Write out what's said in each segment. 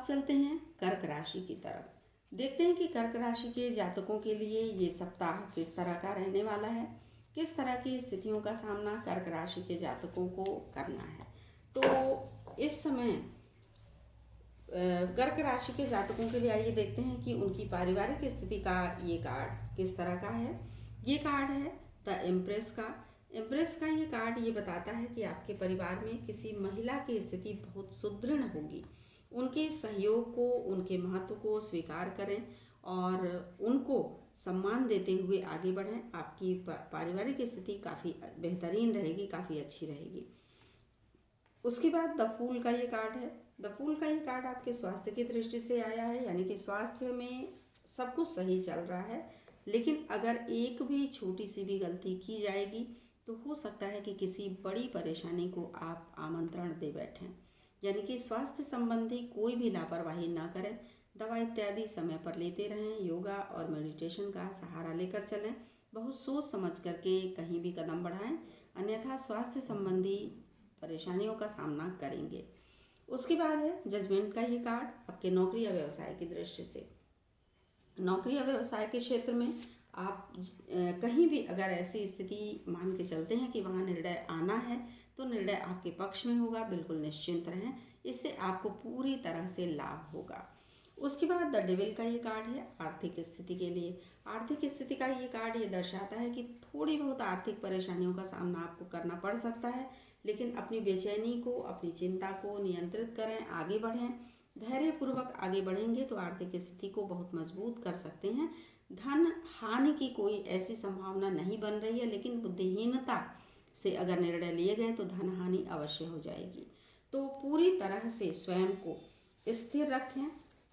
अब चलते हैं कर्क राशि की तरफ। देखते हैं कि कर्क राशि के जातकों के लिए ये सप्ताह किस तरह का रहने वाला है, किस तरह की स्थितियों का सामना कर्क राशि के जातकों को करना है। तो इस समय कर्क राशि के जातकों के लिए आइए देखते हैं कि उनकी पारिवारिक स्थिति का ये कार्ड किस तरह का है। ये कार्ड है द एम्प्रेस का। एम्प्रेस का ये कार्ड ये बताता है कि आपके परिवार में किसी महिला की स्थिति बहुत सुदृढ़ होगी। उनके सहयोग को, उनके महत्व को स्वीकार करें और उनको सम्मान देते हुए आगे बढ़ें। आपकी पारिवारिक स्थिति काफ़ी बेहतरीन रहेगी, काफ़ी अच्छी रहेगी। उसके बाद द फूल का ये कार्ड है। द फूल का ये कार्ड आपके स्वास्थ्य की दृष्टि से आया है, यानी कि स्वास्थ्य में सब कुछ सही चल रहा है, लेकिन अगर एक भी छोटी सी भी गलती की जाएगी तो हो सकता है कि किसी बड़ी परेशानी को आप आमंत्रण दे बैठें। यानी कि स्वास्थ्य संबंधी कोई भी लापरवाही ना करें, दवा इत्यादि समय पर लेते रहें, योगा और मेडिटेशन का सहारा लेकर चलें, बहुत सोच समझ करके कहीं भी कदम बढ़ाएं, अन्यथा स्वास्थ्य संबंधी परेशानियों का सामना करेंगे। उसके बाद है जजमेंट का ये कार्ड आपके नौकरी या व्यवसाय की दृष्टि से। नौकरी या व्यवसाय के क्षेत्र में आप कहीं भी अगर ऐसी स्थिति मान के चलते हैं कि वहाँ निर्णय आना है तो निर्णय आपके पक्ष में होगा, बिल्कुल निश्चिंत रहें, इससे आपको पूरी तरह से लाभ होगा। उसके बाद द डेविल का ये कार्ड है आर्थिक स्थिति के लिए। आर्थिक स्थिति का ये कार्ड ये दर्शाता है कि थोड़ी बहुत आर्थिक परेशानियों का सामना आपको करना पड़ सकता है, लेकिन अपनी बेचैनी को, अपनी चिंता को नियंत्रित करें, आगे बढ़ें। धैर्यपूर्वक आगे बढ़ेंगे तो आर्थिक स्थिति को बहुत मजबूत कर सकते हैं। धन हानि की कोई ऐसी संभावना नहीं बन रही है, लेकिन बुद्धिहीनता से अगर निर्णय लिए गए तो धन हानि अवश्य हो जाएगी। तो पूरी तरह से स्वयं को स्थिर रखें,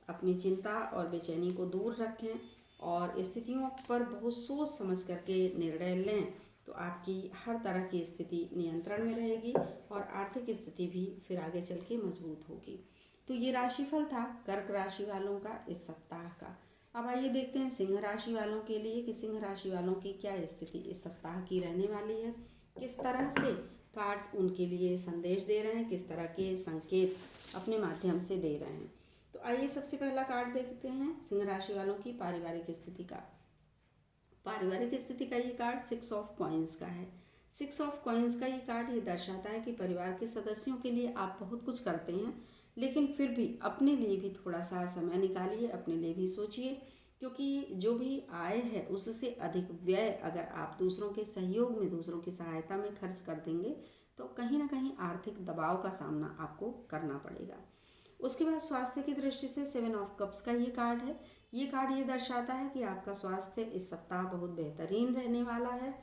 अपनी चिंता और बेचैनी को दूर रखें और स्थितियों पर बहुत सोच समझ करके निर्णय लें तो आपकी हर तरह की स्थिति नियंत्रण में रहेगी और आर्थिक स्थिति भी फिर आगे चल के मजबूत होगी। तो ये राशिफल था कर्क राशि वालों का इस सप्ताह का। अब आइए देखते हैं सिंह राशि वालों के लिए कि सिंह राशि वालों की क्या स्थिति इस सप्ताह की रहने वाली है, किस तरह से कार्ड्स उनके लिए संदेश दे रहे हैं, किस तरह के संकेत अपने माध्यम से दे रहे हैं। तो आइए सबसे पहला कार्ड देखते हैं सिंह राशि वालों की पारिवारिक स्थिति का। पारिवारिक स्थिति का ये कार्ड 6 ऑफ कॉइन्स का है। 6 ऑफ कॉइन्स का ये कार्ड ये दर्शाता है कि परिवार के सदस्यों के लिए आप बहुत कुछ करते हैं, लेकिन फिर भी अपने लिए भी थोड़ा सा समय निकालिए, अपने लिए भी सोचिए, क्योंकि जो भी आय है उससे अधिक व्यय अगर आप दूसरों के सहयोग में, दूसरों की सहायता में खर्च कर देंगे तो कहीं ना कहीं आर्थिक दबाव का सामना आपको करना पड़ेगा। उसके बाद स्वास्थ्य की दृष्टि से 7 ऑफ कप्स का ये कार्ड है। ये कार्ड ये दर्शाता है कि आपका स्वास्थ्य इस सप्ताह बहुत बेहतरीन रहने वाला है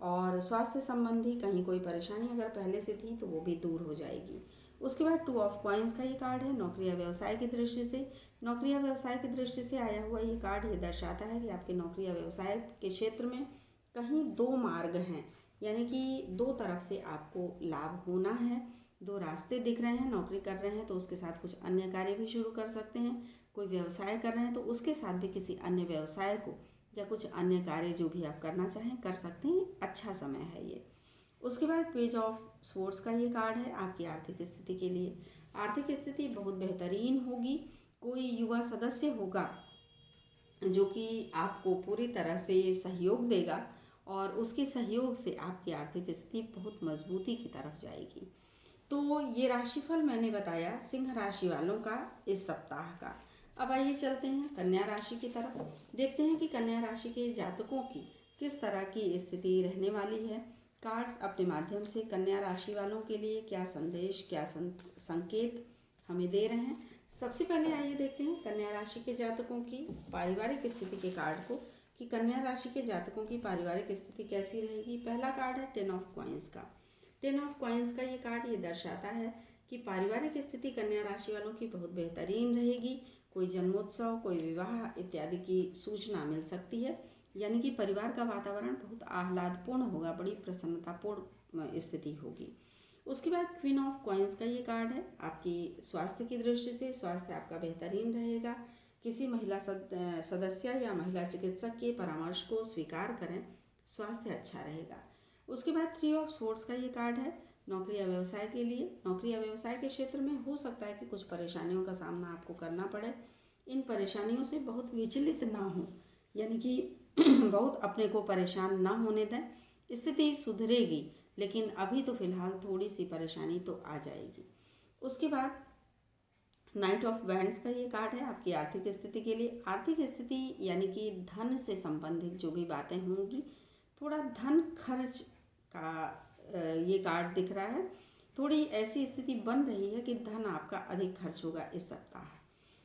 और स्वास्थ्य संबंधी कहीं कोई परेशानी अगर पहले से थी तो वो भी दूर हो जाएगी। उसके बाद 2 ऑफ कॉइन्स का ये कार्ड है नौकरी या व्यवसाय की दृष्टि से। नौकरी या व्यवसाय की दृष्टि से आया हुआ ये कार्ड ये दर्शाता है कि आपके नौकरी या व्यवसाय के क्षेत्र में कहीं 2 मार्ग हैं, यानी कि 2 तरफ से आपको लाभ होना है, 2 रास्ते दिख रहे हैं। नौकरी कर रहे हैं तो उसके साथ कुछ अन्य कार्य भी शुरू कर सकते हैं, कोई व्यवसाय कर रहे हैं तो उसके साथ भी किसी अन्य व्यवसाय को या कुछ अन्य कार्य जो भी आप करना चाहें कर सकते हैं। अच्छा समय है ये। उसके बाद पेज ऑफ स्वॉर्ड्स का ये कार्ड है आपकी आर्थिक स्थिति के लिए। आर्थिक स्थिति बहुत बेहतरीन होगी। कोई युवा सदस्य होगा जो कि आपको पूरी तरह से सहयोग देगा और उसके सहयोग से आपकी आर्थिक स्थिति बहुत मजबूती की तरफ जाएगी। तो ये राशिफल मैंने बताया सिंह राशि वालों का इस सप्ताह का। अब आइए चलते हैं कन्या राशि की तरफ, देखते हैं कि कन्या राशि के जातकों की किस तरह की स्थिति रहने वाली है। कार्ड्स अपने माध्यम से कन्या राशि वालों के लिए क्या संदेश, क्या संकेत हमें दे रहे हैं। सबसे पहले आइए देखते हैं कन्या राशि के जातकों की पारिवारिक स्थिति के कार्ड को कि कन्या राशि के जातकों की पारिवारिक स्थिति कैसी रहेगी। पहला कार्ड है 10 ऑफ कॉइन्स का। 10 ऑफ कॉइन्स का ये कार्ड ये दर्शाता है कि पारिवारिक स्थिति कन्या राशि वालों की बहुत बेहतरीन रहेगी। कोई जन्मोत्सव, कोई विवाह इत्यादि की सूचना मिल सकती है, यानी कि परिवार का वातावरण बहुत आह्लादपूर्ण होगा, बड़ी प्रसन्नतापूर्ण स्थिति होगी। उसके बाद क्वीन ऑफ कॉइन्स का ये कार्ड है आपकी स्वास्थ्य की दृष्टि से। स्वास्थ्य आपका बेहतरीन रहेगा। किसी महिला सदस्य या महिला चिकित्सक के परामर्श को स्वीकार करें, स्वास्थ्य अच्छा रहेगा। उसके बाद 3 ऑफ स्वॉर्ड्स का ये कार्ड है नौकरी या व्यवसाय के लिए, नौकरी या व्यवसाय के क्षेत्र में हो सकता है कि कुछ परेशानियों का सामना आपको करना पड़े। इन परेशानियों से बहुत विचलित ना हो, यानी कि बहुत अपने को परेशान ना होने दें। स्थिति सुधरेगी, लेकिन अभी तो फिलहाल थोड़ी सी परेशानी तो आ जाएगी। उसके बाद नाइट ऑफ वैंड्स का ये कार्ड है आपकी आर्थिक स्थिति के लिए। आर्थिक स्थिति यानी कि धन से संबंधित जो भी बातें होंगी, थोड़ा धन खर्च का ये कार्ड दिख रहा है। थोड़ी ऐसी स्थिति बन रही है कि धन आपका अधिक खर्च होगा इस सप्ताह,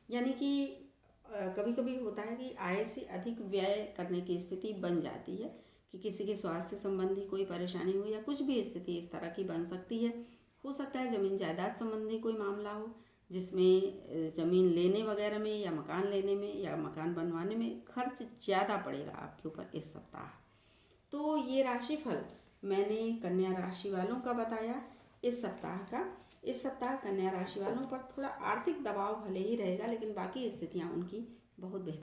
यानी कि कभी कभी होता है कि आय से अधिक व्यय करने की स्थिति बन जाती है कि किसी के स्वास्थ्य संबंधी कोई परेशानी हो या कुछ भी स्थिति इस तरह की बन सकती है। हो सकता है ज़मीन जायदाद संबंधी कोई मामला हो, जिसमें ज़मीन लेने वगैरह में या मकान लेने में या मकान बनवाने में खर्च ज़्यादा पड़ेगा आपके ऊपर इस सप्ताह। तो ये राशिफल मैंने कन्या राशि वालों का बताया इस सप्ताह का। इस सप्ताह कन्या राशि वालों पर थोड़ा आर्थिक दबाव भले ही रहेगा, लेकिन बाकी स्थितियाँ उनकी बहुत बेहतर